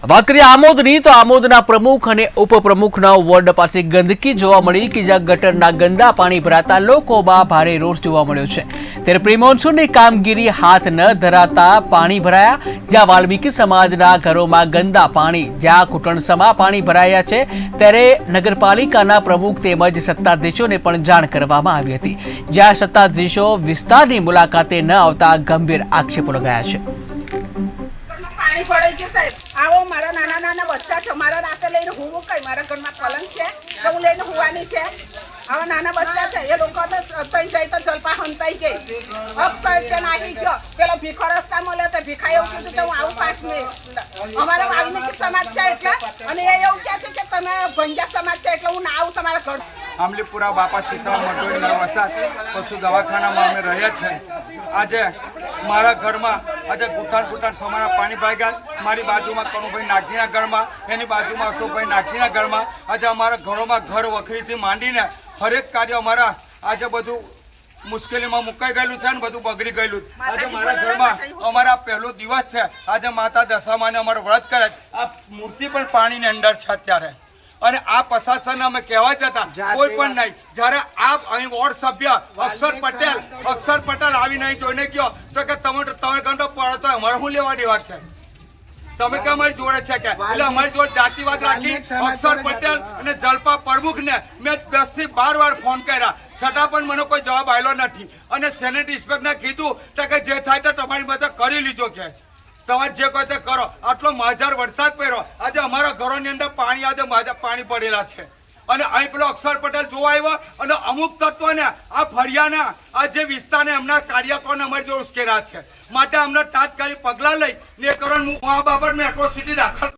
વાત કરીએ આમોદની તો આમોદના પ્રમુખ અને ઉપપ્રમુખના વોર્ડ પાસે ગંદકી જોવા મળી કે જ્યાં ગટરના ગંદા પાણી ભરાતા લોકોમાં ભારે રોષ જોવા મળ્યો છે। ત્યારે પ્રી મોન્સૂનની કામગીરી હાથ ન ધરાતા પાણી ભરાયા। જ્યાં વાલ્મીકી સમાજના ઘરોમાં ગંદા પાણી, જ્યાં ઘૂંટણસમા પાણી ભરાયા છે, ત્યારે નગરપાલિકાના પ્રમુખ તેમજ સત્તાધીશોને પણ જાણ કરવામાં આવી હતી। જ્યાં સત્તાધીશો વિસ્તારની મુલાકાતે ન આવતા ગંભીર આક્ષેપો લગાયા છે। पानी पड़े के साहब आओ मारा नाना नाना बच्चा छे मारा राते लईने हुवो कई मारा घर में पलंग छे तो हूँ लईने हुवानी छे। हवे नाना बच्चा छे ए लोको तो तई जाई तो जलपा हंताई गई अक्षय के नाही गयो पेलो भीखो रस्ता मळे तो भीखा एवुं कीधुं के हूँ आવું 5 मिनिट अमारा वाल्मीकी समाज छे એટલે અને એ એવું કહે છે કે તમે ભંગ્યા સમાજ છે એટલે હું ના આવું તમારા ઘર। આમલીપુરા બાપા સીતારામ મંડળીના વસાત પશુ દવાખાનામાં અમે રહ્યા છે। આજે મારા ઘરમાં આજે ઘૂંટણ સમાના પાણી ભરાઈ ગયા। મારી બાજુમાં કનુભાઈ નાગજીના ઘરમાં, એની બાજુમાં અશોકભાઈ નાગજીના ઘરમાં આજે અમારા ઘરોમાં ઘર વખરીથી માંડીને હરેક કાર્ય અમારા આજે બધું મુશ્કેલીમાં મુકાઈ ગયેલું છે ને બધું બગડી ગયેલું। આજે મારા ઘરમાં અમારા પહેલો દિવસ છે। આજે માતા દશામાને અમારો વ્રત કરે। આ મૂર્તિ પણ પાણીની અંદર છે અત્યારે અને આ પ્રશાસન અમે કહેવા જતા કોઈ પણ નહીં। જ્યારે આ અહીં વોર્ડ સભ્ય અક્ષર પટેલ આવી નહીં જોઈને ગયો તો કે તમે ઘંટો પડો તો અમારે શું લેવા દેવા છે? તમે કે અમારી જોડે છે કે એટલે અમારી જોડે જાતિવાદ રાખી અક્ષર પટેલ અને જલપા પ્રમુખને મેં 10 થી 12 વાર ફોન કર્યા છતાં પણ મને કોઈ જવાબ આવ્યો નથી। અને સેનેટ ઇન્સ્પેક્ટરને કીધું તો કે જે થાય તો તમારી બધા કરી લીજો કે તમારે જે કોઈ તે કરો। આટલો માજાર વરસાદ પડ્યો આજે અમારા ઘરોની અંદર પાણી આજે પાણી પડેલા છે અને અહીં પેલો અક્ષર પટેલ જોવા આવ્યો અને અમુક તત્વોને આ ફળિયાના આ જે વિસ્તારને એમના કાર્યકરોને અમારી જોડે ઉશ્કેર્યા છે। માટે અમને તાત્કાલિક પગલાં લઈ ને કરો હું આ બાબત મેં એટ્રોસિટી દાખલ